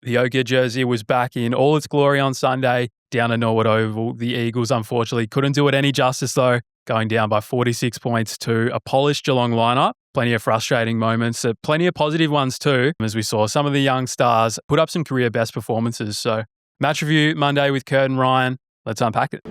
The ochre jersey was back in all its glory on Sunday down at Norwood Oval. The Eagles unfortunately couldn't do it any justice though, going down by 46 points to a polished Geelong lineup. Plenty of frustrating moments, plenty of positive ones too, as we saw some of the young stars put up some career best performances. So match review Monday with Kurt and Ryan. Let's unpack it.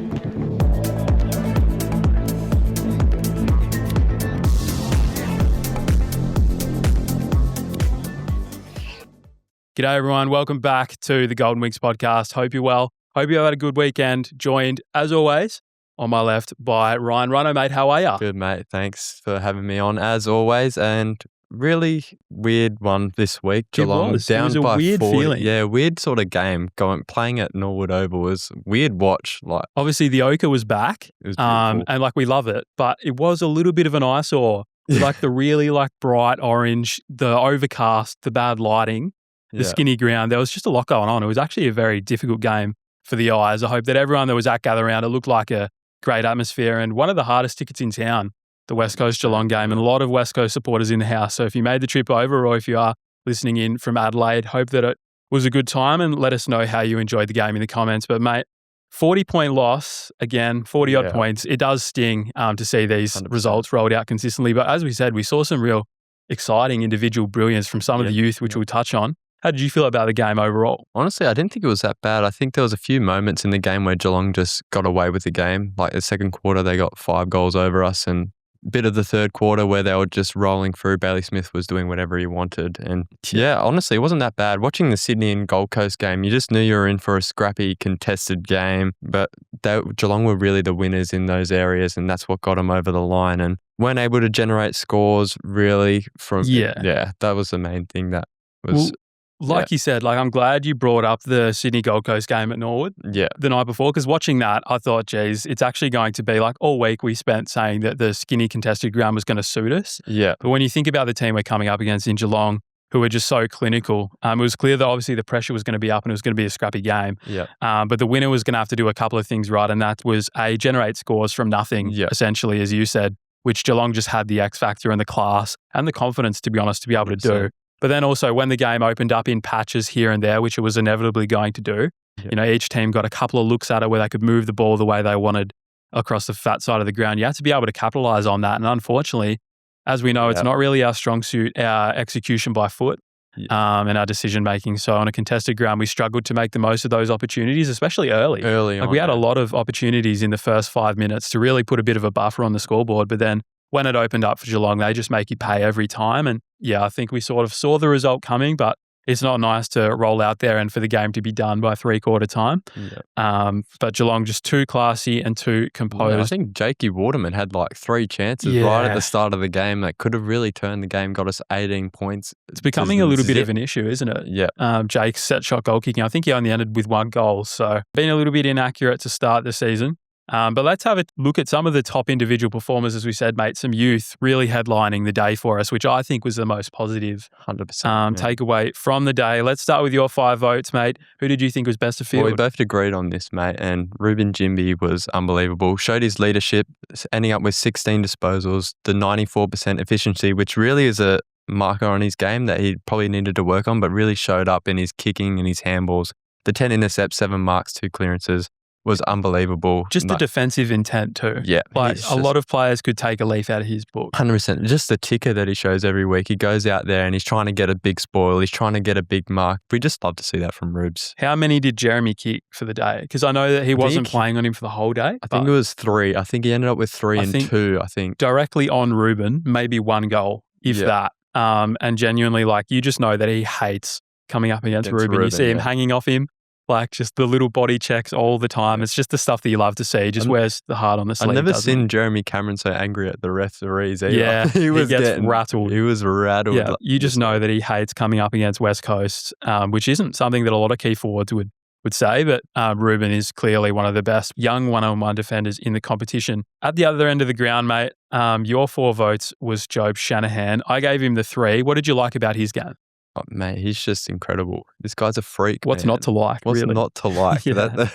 G'day everyone, welcome back to the Golden Wings podcast. Hope you're well. Hope you have had a good weekend. Joined, as always, on my left by Ryan. Rhino, mate, how are you? Good, mate. Thanks for having me on, as always. And really weird one this week. Geelong down it was by a weird 40. feeling. Yeah, weird sort of game. Playing at Norwood Oval was weird watch. Obviously, the ochre was back, It was beautiful. and we love it, but it was a little bit of an eyesore. The really bright orange, the overcast, the bad lighting. The skinny ground, there was just a lot going on. It was actually a very difficult game for the eyes. I hope that everyone that was at gather round, it looked like a great atmosphere and one of the hardest tickets in town, the West Coast Geelong game, and a lot of West Coast supporters in the house. So if you made the trip over or if you are listening in from Adelaide, hope that it was a good time and let us know how you enjoyed the game in the comments. But mate, 40-point loss, again, 40-odd points. It does sting to see these 100%. results rolled out consistently. But as we said, we saw some real exciting individual brilliance from some of the youth, which we'll touch on. How did you feel about the game overall? Honestly, I didn't think it was that bad. I think there was a few moments in the game where Geelong just got away with the game. Like the second quarter, they got 5 goals over us, and a bit of the third quarter where they were just rolling through. Bailey Smith was doing whatever he wanted. And yeah, honestly, it wasn't that bad. Watching the Sydney and Gold Coast game, you just knew you were in for a scrappy, contested game. But Geelong were really the winners in those areas, and that's what got them over the line. And weren't able to generate scores really from... Yeah, that was the main thing that was... You said, I'm glad you brought up the Sydney Gold Coast game at Norwood the night before, because watching that, I thought, geez, it's actually going to be all week we spent saying that the skinny contested ground was going to suit us. Yeah. But when you think about the team we're coming up against in Geelong, who are just so clinical, it was clear that obviously the pressure was going to be up and it was going to be a scrappy game. Yeah. But the winner was going to have to do a couple of things right, and that was generate scores from nothing, essentially, as you said, which Geelong just had the X factor and the class and the confidence, to be honest, to be able to do. But then also when the game opened up in patches here and there, which it was inevitably going to do, each team got a couple of looks at it where they could move the ball the way they wanted across the fat side of the ground. You had to be able to capitalise on that. And unfortunately, as we know, it's not really our strong suit, our execution by foot and our decision making. So on a contested ground, we struggled to make the most of those opportunities, especially early. On. We had a lot of opportunities in the first 5 minutes to really put a bit of a buffer on the scoreboard. But then when it opened up for Geelong, they just make you pay every time. And I think we sort of saw the result coming, but it's not nice to roll out there and for the game to be done by 3/4 time. But Geelong just too classy and too composed. I think Jakey Waterman had 3 chances right at the start of the game that could have really turned the game, got us 18 points. It's becoming a little bit of an issue, isn't it? Yeah. Jake's set shot goal kicking, I think he only ended with 1 goal. So been a little bit inaccurate to start the season. But let's have a look at some of the top individual performers, as we said, mate. Some youth really headlining the day for us, which I think was the most positive 100% takeaway from the day. Let's start with your 5 votes, mate. Who did you think was best of field? Well, we both agreed on this, mate. And Ruben Jimby was unbelievable. Showed his leadership, ending up with 16 disposals, the 94% efficiency, which really is a marker on his game that he probably needed to work on, but really showed up in his kicking and his handballs. The 10 intercepts, 7 marks, 2 clearances. Was unbelievable. Just the defensive intent too. Yeah. A lot of players could take a leaf out of his book. 100%. Just the ticker that he shows every week. He goes out there and he's trying to get a big spoil. He's trying to get a big mark. We just love to see that from Rubes. How many did Jeremy kick for the day? Because I know that he wasn't playing on him for the whole day. I think it was 3. I think he ended up with 3 and 2, I think. Directly on Ruben, maybe 1 goal, if that. And genuinely, you just know that he hates coming up against Ruben. You see him hanging off him. Just the little body checks all the time. It's just the stuff that you love to see. Just wears the heart on the sleeve. I've never seen Jeremy Cameron so angry at the referees either. Yeah, he gets rattled. He was rattled. Yeah, you just know that he hates coming up against West Coast, which isn't something that a lot of key forwards would say. But Ruben is clearly one of the best young one-on-one defenders in the competition. At the other end of the ground, mate, your 4 votes was Job Shanahan. I gave him the 3. What did you like about his game? Oh, mate, he's just incredible. This guy's a freak. What's not to like? What's really? not to like?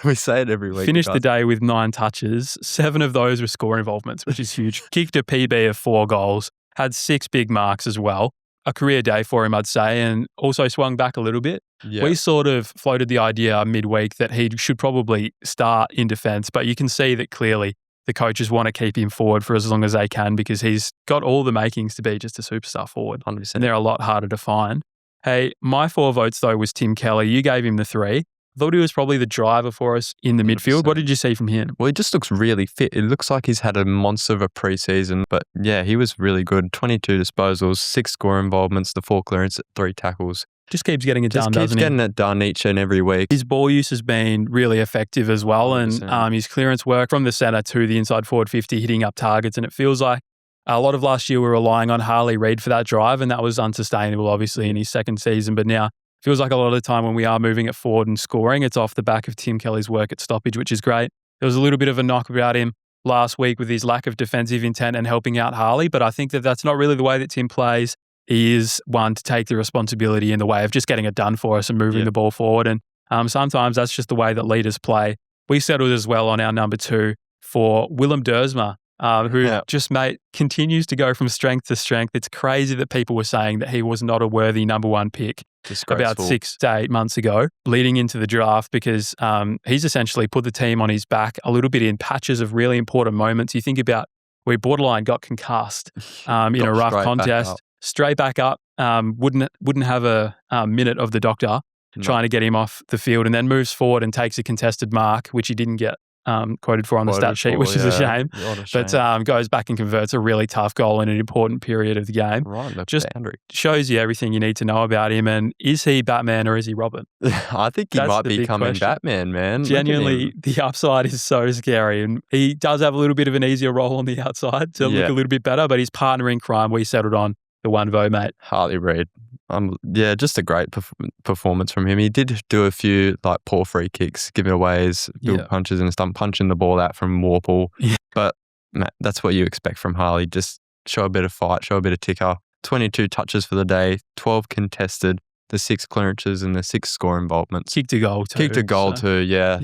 We say it every week. Finished the day with 9 touches. 7 of those were score involvements, which is huge. Kicked a PB of 4 goals. Had 6 big marks as well. a career day for him, I'd say, and also swung back a little bit. Yeah. We sort of floated the idea midweek that he should probably start in defence, but you can see that clearly the coaches want to keep him forward for as long as they can because he's got all the makings to be just a superstar forward. 100%. And they're a lot harder to find. Hey, my 4 votes, though, was Tim Kelly. You gave him the 3. I thought he was probably the driver for us in the 100%. midfield. What did you see from him? Well, he just looks really fit. It looks like he's had a monster of a preseason, but yeah, he was really good. 22 disposals, 6 score involvements, the 4 clearance, 3 tackles. Just keeps getting it done, doesn't he? Just keeps getting it done each and every week. His ball use has been really effective as well, 100%. and his clearance work from the centre to the inside forward 50, hitting up targets, and it feels like a lot of last year we were relying on Harley Reid for that drive, and that was unsustainable, obviously, in his second season. But now, feels like a lot of the time when we are moving it forward and scoring, it's off the back of Tim Kelly's work at stoppage, which is great. There was a little bit of a knock about him last week with his lack of defensive intent and helping out Harley, but I think that that's not really the way that Tim plays. He is one to take the responsibility in the way of just getting it done for us and moving the ball forward. And sometimes that's just the way that leaders play. We settled as well on our number 2 for Willem Dersma, who just, mate, continues to go from strength to strength. It's crazy that people were saying that he was not a worthy number 1 pick about 6 to 8 months ago, leading into the draft, because he's essentially put the team on his back a little bit in patches of really important moments. You think about where borderline got concussed in a rough contest, straight back up, wouldn't have a minute of the doctor trying to get him off the field, and then moves forward and takes a contested mark, which he didn't get quoted for on the stat sheet, which is a shame. But goes back and converts a really tough goal in an important period of the game. Right, just boundary. Shows you everything you need to know about him. And is he Batman or is he Robin? I think he might be becoming Batman, man. Genuinely, the upside is so scary. And he does have a little bit of an easier role on the outside to look a little bit better, but his partner in crime, we settled on the 1 vote, mate. Harley Reid. Just a great performance from him. He did do a few poor free kicks, giving away his punches and stump, punching the ball out from WAFL. Yeah. But Matt, that's what you expect from Harley. Just show a bit of fight, show a bit of ticker. 22 touches for the day, 12 contested, the 6 clearances and the 6 score involvements. Kicked a goal too. Yeah.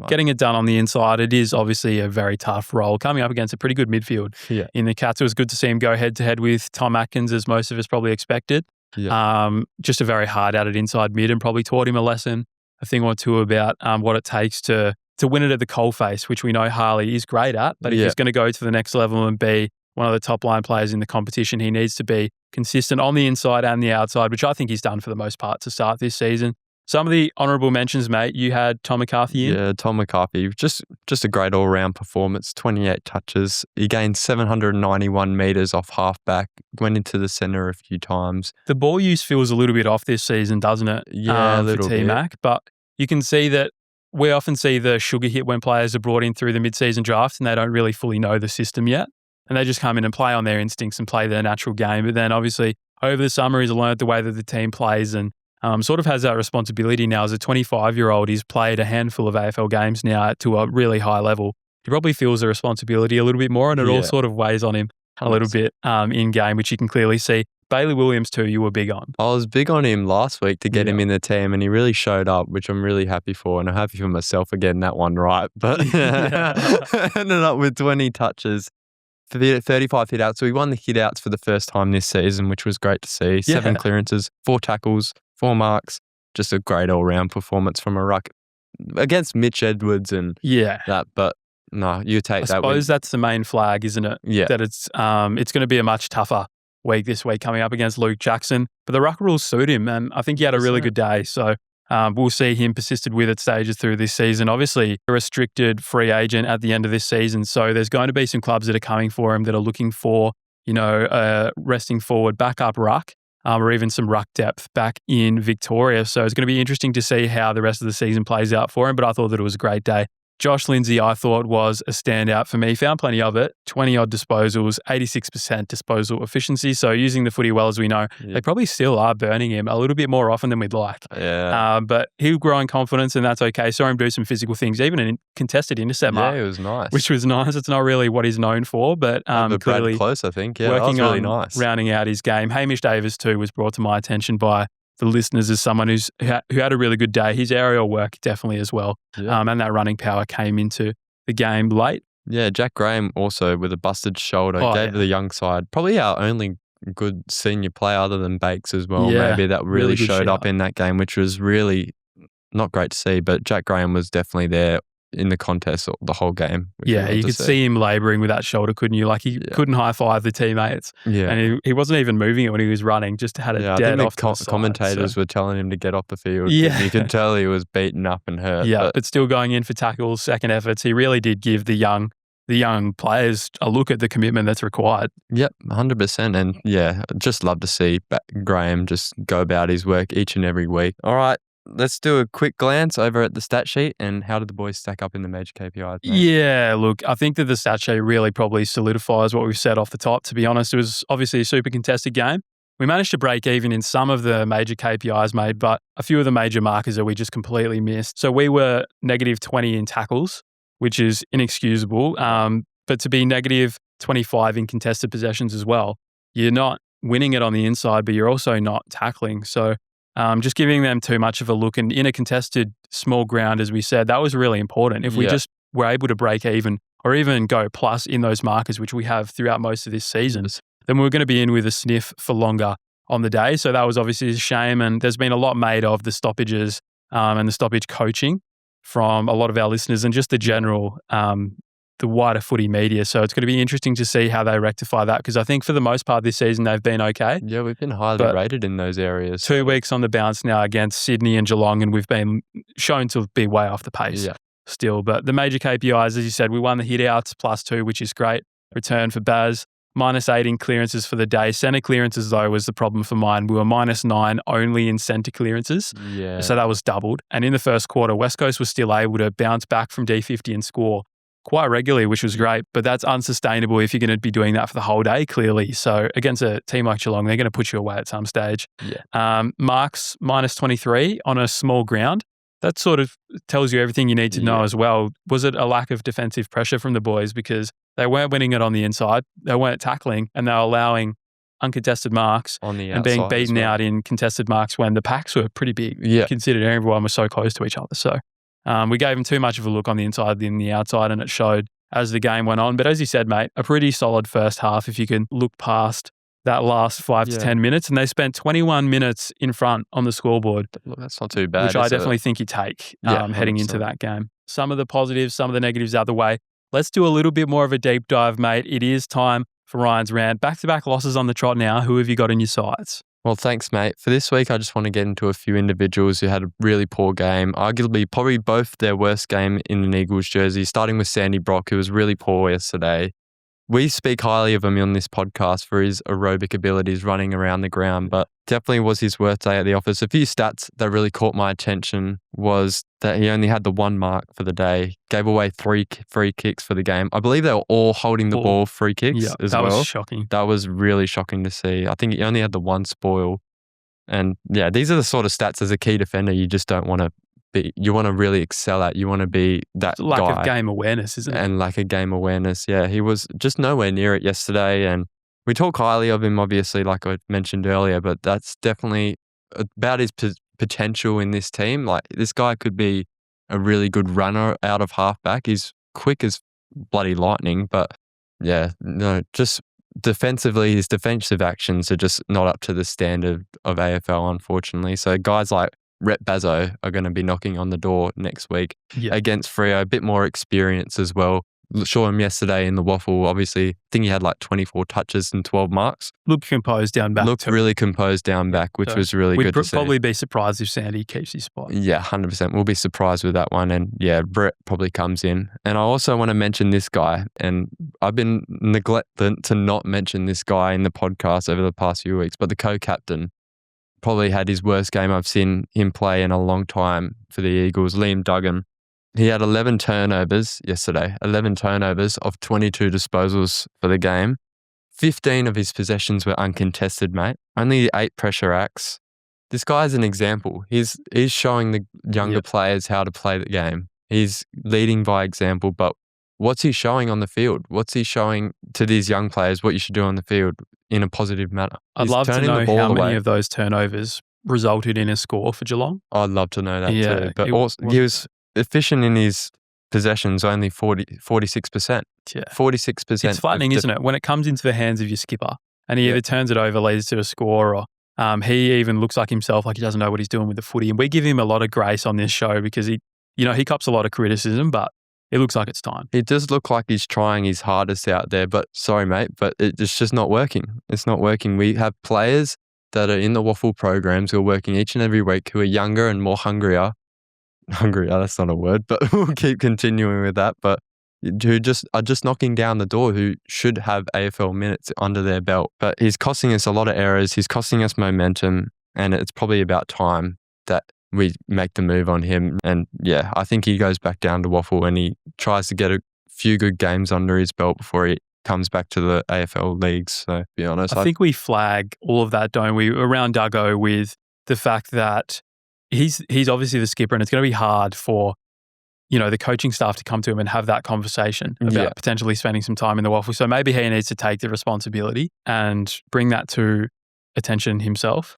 Getting it done on the inside, it is obviously a very tough role. Coming up against a pretty good midfield in the Cats, it was good to see him go head-to-head with Tom Atkins, as most of us probably expected. Yeah. Just a very hard at it inside mid, and probably taught him a thing or two about what it takes to win it at the coalface, which we know Harley is great at. But if he's going to go to the next level and be one of the top line players in the competition, he needs to be consistent on the inside and the outside, which I think he's done for the most part to start this season. Some of the honourable mentions, mate, you had Tom McCarthy in. Yeah, Tom McCarthy, just a great all-round performance, 28 touches. He gained 791 metres off half-back, went into the centre a few times. The ball use feels a little bit off this season, doesn't it? Yeah, a little for T-Mac, but you can see that we often see the sugar hit when players are brought in through the mid-season draft and they don't really fully know the system yet. And they just come in and play on their instincts and play their natural game. But then obviously over the summer, he's learned the way that the team plays and sort of has that responsibility now. As a 25-year-old, he's played a handful of AFL games now to a really high level. He probably feels the responsibility a little bit more, and it all sort of weighs on him a little bit in game, which you can clearly see. Bailey Williams too, you were big on. I was big on him last week to get him in the team, and he really showed up, which I'm really happy for, and I'm happy for myself for getting that one right. But ended up with 20 touches. 35 hit-outs. So he won the hit-outs for the first time this season, which was great to see. 7 clearances, 4 tackles, 4 marks. Just a great all-round performance from a ruck against Mitch Edwards and that. But no, you take that. I suppose that's the main flag, isn't it? Yeah. That it's going to be a much tougher week this week coming up against Luke Jackson. But the ruck rules suit him, and I think he had a really good day. So we'll see him persisted with at stages through this season. Obviously, a restricted free agent at the end of this season. So there's going to be some clubs that are coming for him that are looking for, resting forward, backup ruck, or even some ruck depth back in Victoria. So it's going to be interesting to see how the rest of the season plays out for him. But I thought that it was a great day. Josh Lindsay, I thought, was a standout for me. Found plenty of it. 20-odd disposals, 86% disposal efficiency. So using the footy well, as we know, they probably still are burning him a little bit more often than we'd like. Yeah. But he'll grow in confidence, and that's okay. Saw him do some physical things, even a contested intercept mark. Yeah, it was nice. Which was nice. It's not really what he's known for, but clearly close, I think. Yeah, working that was really on nice. Rounding out his game. Hamish Davis, too, was brought to my attention by the listeners as someone who had a really good day. His aerial work definitely as well. Yeah. And that running power came into the game late. Yeah, Jack Graham also with a busted shoulder gave the young side probably our only good senior player other than Bakes as well. Yeah, maybe that really really good showed up shout. in that game, which was really not great to see. But Jack Graham was definitely there in the contest the whole game. Which we Yeah, love you to could see him labouring with that shoulder, couldn't you? Like he couldn't high-five the teammates. Yeah. And he wasn't even moving it when he was running, just had it dead off to the side. Commentators were telling him to get off the field. Yeah. You could tell he was beaten up and hurt. Yeah, but still going in for tackles, second efforts. He really did give the young players a look at the commitment that's required. Yep, 100%. And yeah, just love to see Graham just go about his work each and every week. All right, let's do a quick glance over at the stat sheet and how did the boys stack up in the major KPIs, mate? Yeah, look, I think that the stat sheet really probably solidifies what we've said off the top, to be honest. It was obviously a super contested game. We managed to break even in some of the major KPIs made, but a few of the major markers that we just completely missed. So we were negative 20 in tackles, which is inexcusable. But to be negative 25 in contested possessions as well, you're not winning it on the inside, but you're also not tackling. So just giving them too much of a look. And in a contested small ground, as we said, that was really important. If we just were able to break even or even go plus in those markers, which we have throughout most of this season, then we're going to be in with a sniff for longer on the day. So that was obviously a shame. And there's been a lot made of the stoppages and the stoppage coaching from a lot of our listeners and just the general, the wider footy media. So it's going to be interesting to see how they rectify that because I think for the most part this season they've been okay. Yeah, we've been highly rated in those areas. 2 weeks on the bounce now against Sydney and Geelong and we've been shown to be way off the pace still. But the major KPIs, as you said, we won the hit-outs +2, which is great. Return for Baz. -8 in clearances for the day. Centre clearances, though, was the problem for mine. We were -9 only in centre clearances. Yeah. So that was doubled. And in the first quarter, West Coast was still able to bounce back from D50 and score quite regularly, which was great. But that's unsustainable if you're going to be doing that for the whole day, clearly. So against a team like Geelong, they're going to put you away at some stage. Yeah. Marks, -23 on a small ground. That sort of tells you everything you need to know as well. Was it a lack of defensive pressure from the boys because they weren't winning it on the inside, they weren't tackling, and they were allowing uncontested marks on the and being beaten out in contested marks when the packs were pretty big, considering everyone was so close to each other. So we gave them too much of a look on the inside than the outside, and it showed as the game went on. But as you said, mate, a pretty solid first half if you can look past that last 5 to 10 minutes, and they spent 21 minutes in front on the scoreboard. Look, that's not too bad. Which I definitely think you take heading into that game. Some of the positives, some of the negatives out the way. Let's do a little bit more of a deep dive, mate. It is time for Ryan's rant. Back-to-back losses on the trot now. Who have you got in your sights? Well, thanks, mate. For this week, I just want to get into a few individuals who had a really poor game, arguably probably both their worst game in an Eagles jersey, starting with Sandy Brock, who was really poor yesterday. We speak highly of him on this podcast for his aerobic abilities running around the ground, but definitely was his worst day at the office. A few stats that really caught my attention was that he only had the 1 mark for the day, gave away 3 free kicks for the game. I believe they were all holding the ball free kicks as well. That was shocking. That was really shocking to see. I think he only had the 1 spoil. And yeah, these are the sort of stats as a key defender you just don't want to be. You want to really excel at. You want to be that lack guy. of game awareness, isn't it? And lack of game awareness. Yeah, he was just nowhere near it yesterday. And we talk highly of him, obviously, like I mentioned earlier, but that's definitely about his potential in this team. Like, this guy could be a really good runner out of halfback. He's quick as bloody lightning, but yeah, no, just defensively, his defensive actions are just not up to the standard of AFL, unfortunately. So guys like Rhett Bazzo are going to be knocking on the door next week against Freo. A bit more experience as well. Saw him yesterday in the WAFL. Obviously, I think he had like 24 touches and 12 marks. Looked composed down back. Looked really composed down back, which was really good to see. We'd probably be surprised if Sandy keeps his spot. Yeah, 100%. We'll be surprised with that one. And yeah, Brett probably comes in. And I also want to mention this guy. And I've been neglected to not mention this guy in the podcast over the past few weeks. But the co-captain probably had his worst game I've seen him play in a long time for the Eagles, Liam Duggan. He had 11 turnovers yesterday, 11 turnovers of 22 disposals for the game. 15 of his possessions were uncontested, mate. Only 8 pressure acts. This guy's an example. He's showing the younger players how to play the game. He's leading by example, but what's he showing on the field? What's he showing to these young players what you should do on the field in a positive manner? I'd love to know how many of those turnovers resulted in a score for Geelong. I'd love to know that too. But also, he was efficient in his possessions, only 46%. Yeah. 46%. It's flattening, isn't it? When it comes into the hands of your skipper and he either turns it over, leads to a score, or he even looks like himself, like he doesn't know what he's doing with the footy. And we give him a lot of grace on this show because he cops a lot of criticism, but it looks like it's time. It does look like he's trying his hardest out there, but sorry, mate, but it's just not working. It's not working. We have players that are in the WAFL programs who are working each and every week who are younger and more hungrier, that's not a word, but we'll keep continuing with that, but who are just knocking down the door, who should have AFL minutes under their belt. But he's costing us a lot of errors. He's costing us momentum, and it's probably about time that we make the move on him. And yeah, I think he goes back down to WAFL and he tries to get a few good games under his belt before he comes back to the AFL leagues. So to be honest, I think we flag all of that, don't we, around Duggo, with the fact that he's obviously the skipper, and it's going to be hard for the coaching staff to come to him and have that conversation about potentially spending some time in the WAFL. So maybe he needs to take the responsibility and bring that to attention himself.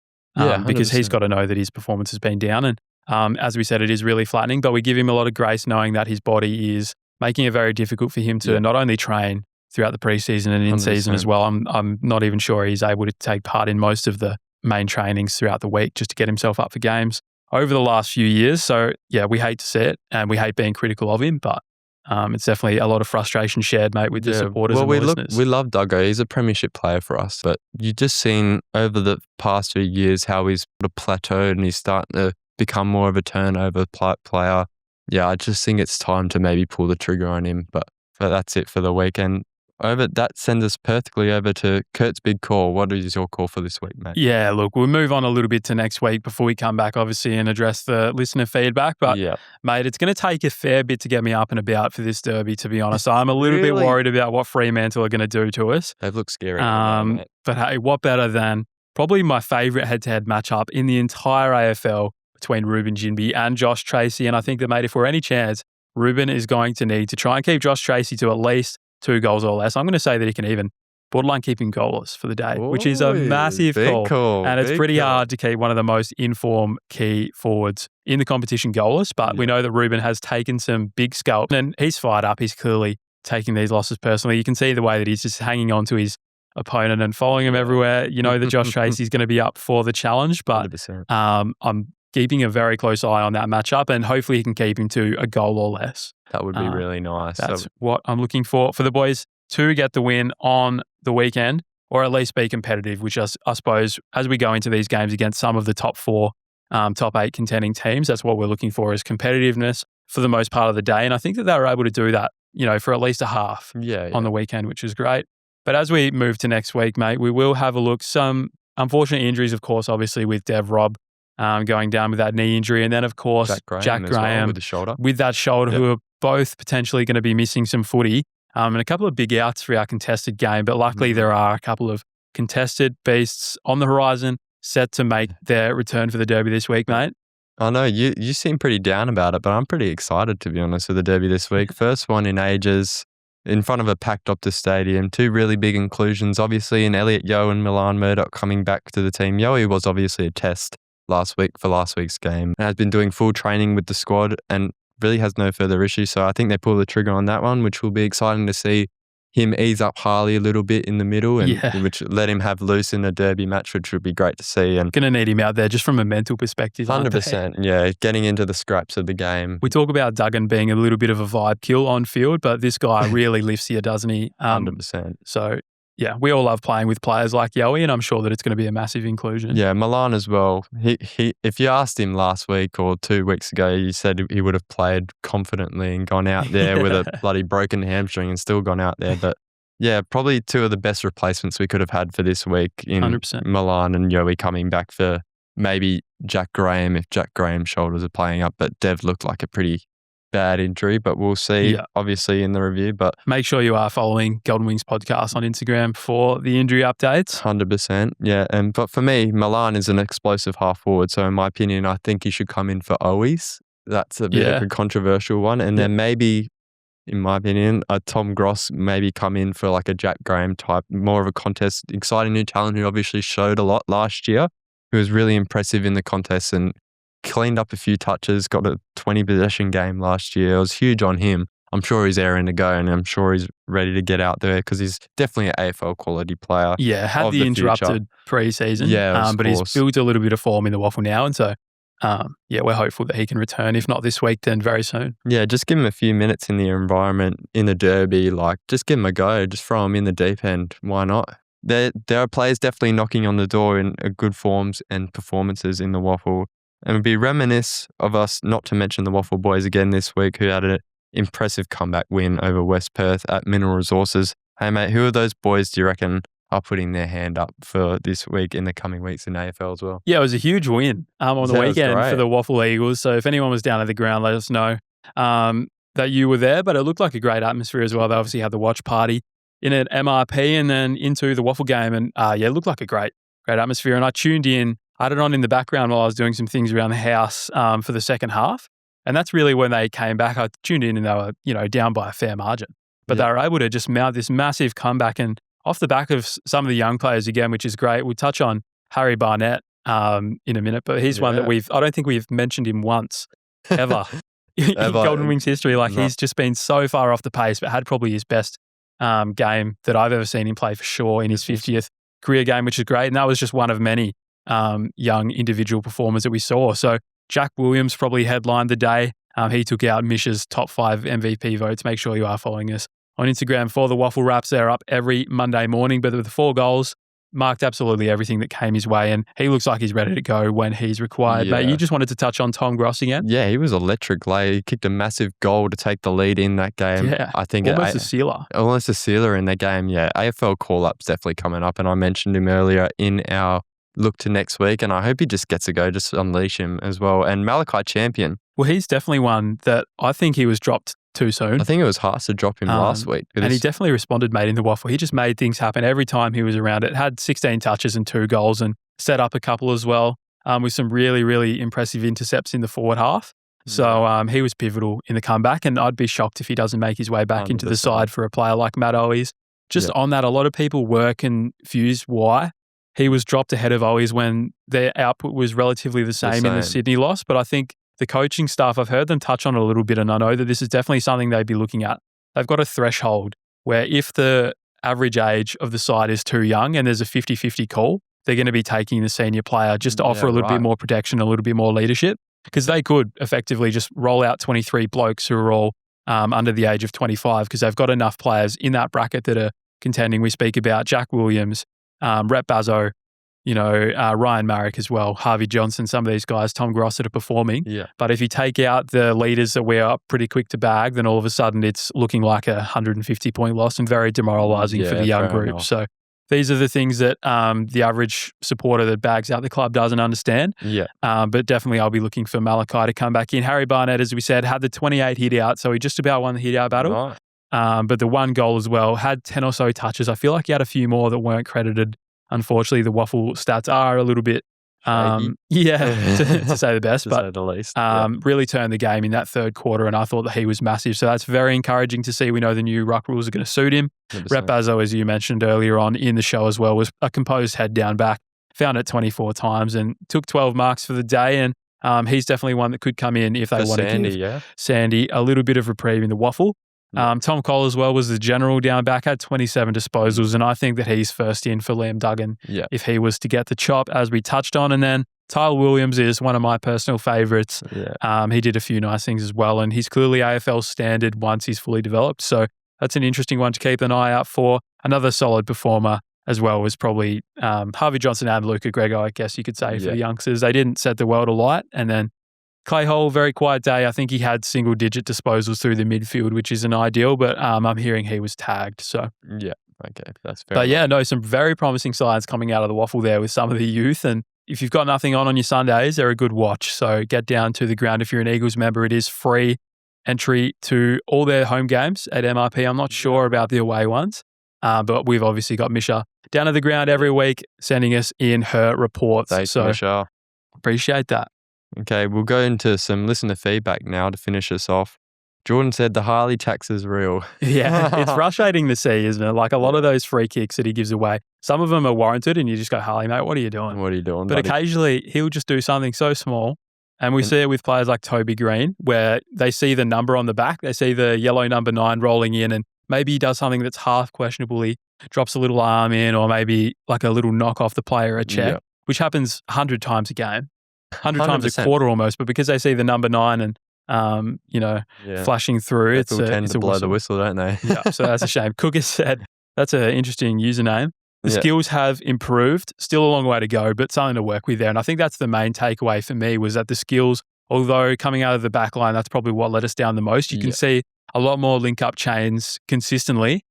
Because he's got to know that his performance has been down. And as we said, it is really flattening, but we give him a lot of grace knowing that his body is making it very difficult for him to not only train throughout the preseason and in 100%. Season as well. I'm not even sure he's able to take part in most of the main trainings throughout the week just to get himself up for games over the last few years. So yeah, we hate to see it and we hate being critical of him, but it's definitely a lot of frustration shared, mate, with the supporters and the listeners. We love Duggo. He's a premiership player for us, but you've just seen over the past few years how he's sort of plateaued and he's starting to become more of a turnover player. Yeah, I just think it's time to maybe pull the trigger on him, but that's it for the weekend. That sends us perfectly over to Kurt's big call. What is your call for this week, mate? Yeah, look, we'll move on a little bit to next week before we come back, obviously, and address the listener feedback. But, mate, it's going to take a fair bit to get me up and about for this derby, to be honest. I'm a little bit worried about what Fremantle are going to do to us. They look scary. Mate. But hey, what better than probably my favourite head-to-head matchup in the entire AFL between Ruben Ginbey and Josh Tracy. And I think that, mate, if we're any chance, Ruben is going to need to try and keep Josh Tracy to at least 2 goals or less. I'm going to say that he can even borderline keep him goalless for the day, which is a massive call. And it's pretty hard to keep one of the most informed key forwards in the competition goalless. But we know that Ruben has taken some big scalp and he's fired up. He's clearly taking these losses personally. You can see the way that he's just hanging on to his opponent and following him everywhere. You know that Josh Tracy's going to be up for the challenge, but I'm keeping a very close eye on that matchup, and hopefully he can keep him to a goal or less. That would be really nice. That's what I'm looking for the boys to get the win on the weekend, or at least be competitive, which I suppose as we go into these games against some of the top 4, top 8 contending teams, that's what we're looking for, is competitiveness for the most part of the day. And I think that they were able to do that, for at least a half on the weekend, which is great. But as we move to next week, mate, we will have a look. Some unfortunate injuries, of course, obviously with Dev Robb going down with that knee injury. And then, of course, Jack Graham with the shoulder. With that shoulder, who are both potentially going to be missing some footy. And a couple of big outs for our contested game. But luckily, there are a couple of contested beasts on the horizon set to make their return for the Derby this week, mate. I know, you seem pretty down about it, but I'm pretty excited, to be honest, with the Derby this week. First one in ages, in front of a packed Optus Stadium. 2 really big inclusions, obviously, in Elliot Yeo and Milan Murdoch coming back to the team. Yeo was obviously a test last week for last week's game and has been doing full training with the squad and really has no further issues. So I think they pull the trigger on that one, which will be exciting to see him ease up Harley a little bit in the middle and which let him have loose in a Derby match, which would be great to see. And going to need him out there just from a mental perspective. 100%, getting into the scraps of the game. We talk about Duggan being a little bit of a vibe kill on field, but this guy really lifts you, doesn't he? 100%. So yeah, we all love playing with players like Yowie, and I'm sure that it's going to be a massive inclusion. Yeah, Milan as well. He if you asked him last week or 2 weeks ago, he said he would have played confidently and gone out there with a bloody broken hamstring and still gone out there. But yeah, probably 2 of the best replacements we could have had for this week in 100%. Milan and Yowie coming back for maybe Jack Graham if Jack Graham's shoulders are playing up. But Dev looked like a pretty bad injury, but we'll see obviously in the review. But make sure you are following Golden Wings podcast on Instagram for the injury updates. 100%, yeah. But for me, Milan is an explosive half forward, so in my opinion, I think he should come in for Owies. That's a bit of a controversial one, and then maybe, in my opinion, a Tom Gross maybe come in for like a Jack Graham type, more of a contest, exciting new talent who obviously showed a lot last year, who was really impressive in the contest and cleaned up a few touches, got a 20 possession game last year. It was huge on him. I'm sure he's airing to go, and I'm sure he's ready to get out there because he's definitely an AFL quality player. Yeah, had the interrupted pre-season, but he's built a little bit of form in the WAFL now, and so we're hopeful that he can return. If not this week, then very soon. Yeah, just give him a few minutes in the environment, in the derby, just give him a go, just throw him in the deep end. Why not? There are players definitely knocking on the door in good forms and performances in the WAFL. And it'd be reminiscent of us not to mention the WAFL boys again this week, who had an impressive comeback win over West Perth at Mineral Resources. Hey, mate, who of those boys do you reckon are putting their hand up for this week in the coming weeks in AFL as well? Yeah, it was a huge win on the weekend for the WAFL Eagles. So if anyone was down at the ground, let us know that you were there. But it looked like a great atmosphere as well. They obviously had the watch party in at MRP and then into the WAFL game. And it looked like a great atmosphere. And I tuned in. I had it on in the background while I was doing some things around the house for the second half. And that's really when they came back. I tuned in and they were, down by a fair margin. But they were able to just mount this massive comeback. And off the back of some of the young players again, which is great. We'll touch on Harry Barnett in a minute, but he's one that I don't think we've mentioned him once, ever, in Golden Wings history. He's just been so far off the pace, but had probably his best game that I've ever seen him play for sure in his 50th career game, which is great. And that was just one of many young individual performers that we saw. So Jack Williams probably headlined the day. He took out Mish's top 5 MVP votes. Make sure you are following us on Instagram for the WAFL Wraps. They're up every Monday morning, but with the 4 goals, marked absolutely everything that came his way, and he looks like he's ready to go when he's required. But you just wanted to touch on Tom Gross again? Yeah, he was electric. He kicked a massive goal to take the lead in that game. Yeah, I think almost a sealer. Almost a sealer in the game, yeah. AFL call-up's definitely coming up, and I mentioned him earlier in our look to next week, and I hope he just gets a go, just unleash him as well. And Malachi Champion. Well, he's definitely one that I think he was dropped too soon. I think it was harsh to drop him last week. And he definitely responded, mate, in the WAFL. He just made things happen every time he was around it. Had 16 touches and 2 goals and set up a couple as well with some really, really impressive intercepts in the forward half. So he was pivotal in the comeback, and I'd be shocked if he doesn't make his way back 100%. Into the side for a player like Matt Owies. Just on that, a lot of people were confused why he was dropped ahead of Owies when their output was relatively the same in the Sydney loss. But I think the coaching staff, I've heard them touch on it a little bit, and I know that this is definitely something they'd be looking at. They've got a threshold where if the average age of the side is too young and there's a 50-50 call, they're going to be taking the senior player just to offer a little bit more protection, a little bit more leadership, because they could effectively just roll out 23 blokes who are all under the age of 25 because they've got enough players in that bracket that are contending. We speak about Jack Williams, Rhett Bazzo, Ryan Marrick as well, Harvey Johnson, some of these guys, Tom Gross that are performing. Yeah. But if you take out the leaders that we're pretty quick to bag, then all of a sudden it's looking like a 150-point loss and very demoralising for the young group. Enough. So these are the things that the average supporter that bags out the club doesn't understand. Yeah. But definitely I'll be looking for Malachi to come back in. Harry Barnett, as we said, had the 28 hit out, so he just about won the hit out battle. Right. But the 1 goal as well, had 10 or so touches. I feel like he had a few more that weren't credited. Unfortunately, the WAFL stats are a little bit, to say the best, but say the least. Really turned the game in that third quarter, and I thought that he was massive. So that's very encouraging to see. We know the new ruck rules are going to suit him. 100%. Rhett Bazzo, as you mentioned earlier on in the show as well, was a composed head down back, found it 24 times and took 12 marks for the day. And he's definitely one that could come in if they want to give Sandy a little bit of reprieve in the WAFL. Tom Cole as well was the general down back, had 27 disposals, and I think that he's first in for Liam Duggan if he was to get the chop, as we touched on. And then Tyler Williams is one of my personal favourites. He did a few nice things as well, and he's clearly AFL standard once he's fully developed. So that's an interesting one to keep an eye out for. Another solid performer as well was probably Harvey Johnson and Luca Grego, I guess you could say, for the youngsters. They didn't set the world alight, and then Clay Hole, very quiet day. I think he had single-digit disposals through the midfield, which isn't ideal, but I'm hearing he was tagged. So yeah, okay, that's fair. But some very promising signs coming out of the WAFL there with some of the youth. And if you've got nothing on your Sundays, they're a good watch. So get down to the ground. If you're an Eagles member, it is free entry to all their home games at MRP. I'm not sure about the away ones, but we've obviously got Misha down to the ground every week, sending us in her reports. Thanks, Misha. Appreciate that. Okay, we'll go into some listener feedback now to finish us off. Jordan said the Harley tax is real. Yeah, it's frustrating to see, isn't it? Like a lot of those free kicks that he gives away, some of them are warranted and you just go, Harley, mate, what are you doing? What are you doing, But buddy? occasionally he'll just do something so small And we see it with players like Toby Green, where they see the number on the back, they see the yellow number 9 rolling in, and maybe he does something that's half questionable. He drops a little arm in, or maybe like a little knock off the player, a check, which happens 100 times a game, 100 times a quarter almost. But because they see the number 9 and flashing through, People tend to blow the whistle, don't they? Yeah, so that's a shame. Cook has said that's an interesting username. The skills have improved, still a long way to go, but something to work with there. And I think that's the main takeaway for me, was that the skills, although coming out of the back line, that's probably what let us down the most. You can see a lot more link-up chains consistently,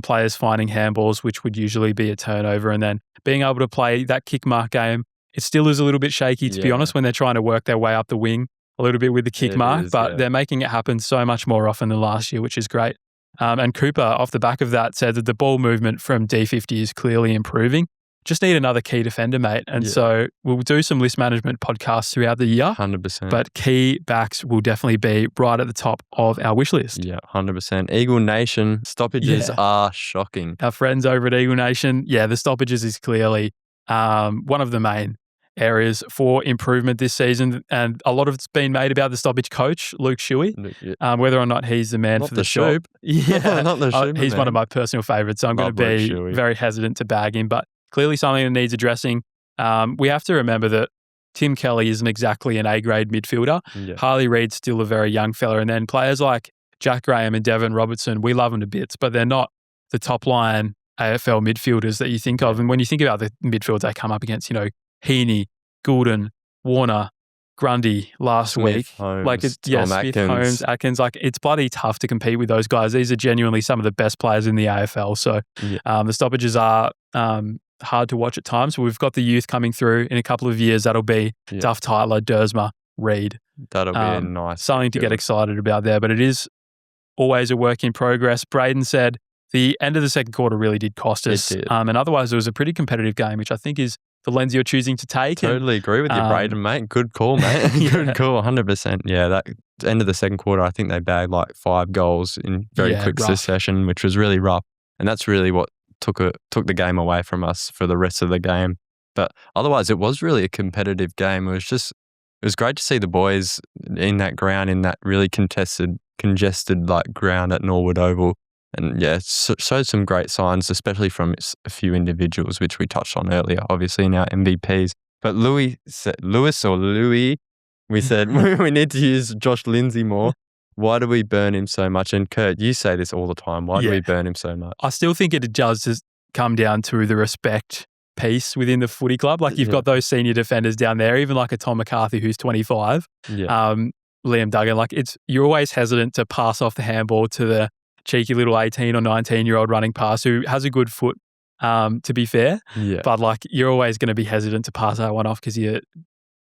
players finding handballs, which would usually be a turnover, and then being able to play that kick mark game. It still is a little bit shaky, to be honest, when they're trying to work their way up the wing a little bit with the kick mark, but they're making it happen so much more often than last year, which is great. And Cooper, off the back of that, said that the ball movement from D50 is clearly improving. Just need another key defender, mate. And so we'll do some list management podcasts throughout the year. 100%. But key backs will definitely be right at the top of our wish list. Yeah, 100%. Eagle Nation, stoppages are shocking. Our friends over at Eagle Nation, the stoppages is clearly one of the main areas for improvement this season, and a lot of it's been made about the stoppage coach, Luke Shuey, whether or not he's the man for the shop. Not the Shoop, he's one of my personal favourites, so I'm going to be very hesitant to bag him, but clearly something that needs addressing. We have to remember that Tim Kelly isn't exactly an A-grade midfielder. Harley Reid's still a very young fella, and then players like Jack Graham and Devon Robertson, we love them to bits, but they're not the top line AFL midfielders that you think of. And when you think about the midfields they come up against, Heaney, Goulden, Warner, Grundy last week. Holmes, Smith, Holmes, Atkins. It's bloody tough to compete with those guys. These are genuinely some of the best players in the AFL. So the stoppages are hard to watch at times. We've got the youth coming through in a couple of years. That'll be Duff Tyler, Dersma, Reid. That'll be a nice something to get excited about there. But it is always a work in progress. Braden said the end of the second quarter really did cost us. And otherwise, it was a pretty competitive game, which I think is the lens you're choosing to take. Totally agree with you, Braden, mate. Good call, mate. Good call, 100%. Yeah, that end of the second quarter, I think they bagged 5 goals in very quick succession, which was really rough. And that's really what took the game away from us for the rest of the game. But otherwise, it was really a competitive game. It was great to see the boys in that ground, in that really congested ground at Norwood Oval. And showed some great signs, especially from a few individuals, which we touched on earlier, obviously in our MVPs. But Louis, we said we need to use Josh Lindsay more. Why do we burn him so much? And Kurt, you say this all the time. Why do we burn him so much? I still think it does just come down to the respect piece within the footy club. You've got those senior defenders down there, even like a Tom McCarthy who's 25. Liam Duggan, you're always hesitant to pass off the handball to the cheeky little 18 or 19-year-old running past who has a good foot, to be fair. But you're always going to be hesitant to pass that one off because you're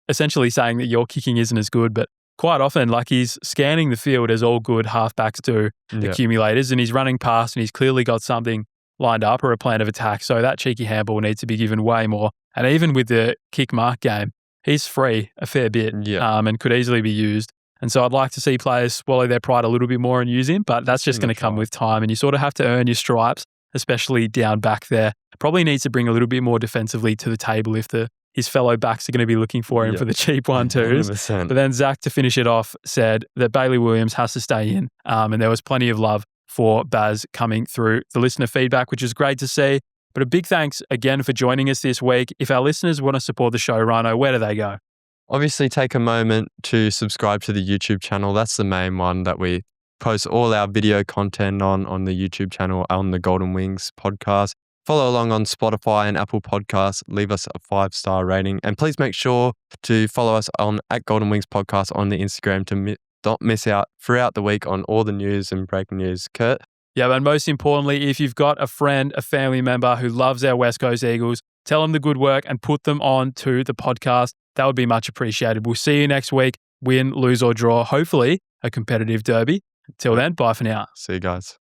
essentially saying that your kicking isn't as good. But quite often, he's scanning the field as all good halfbacks do, accumulators, and he's running past and he's clearly got something lined up or a plan of attack. So that cheeky handball needs to be given way more. And even with the kick mark game, he's free a fair bit and could easily be used. And so I'd like to see players swallow their pride a little bit more and use him, but that's just going to come with time. And you sort of have to earn your stripes, especially down back there. Probably needs to bring a little bit more defensively to the table if his fellow backs are going to be looking for him for the cheap 1-2s. 100%. But then Zach, to finish it off, said that Bailey Williams has to stay in. And there was plenty of love for Baz coming through the listener feedback, which is great to see. But a big thanks again for joining us this week. If our listeners want to support the show, Rhino, where do they go? Obviously, take a moment to subscribe to the YouTube channel. That's the main one that we post all our video content on the YouTube channel, on the Golden Wings podcast. Follow along on Spotify and Apple Podcasts. Leave us a 5-star rating. And please make sure to follow us at Golden Wings Podcast on the Instagram to not miss out throughout the week on all the news and breaking news. Kurt? Yeah, and most importantly, if you've got a friend, a family member who loves our West Coast Eagles, tell them the good work and put them on to the podcast. That would be much appreciated. We'll see you next week. Win, lose or draw, hopefully a competitive derby. Till then, bye for now. See you guys.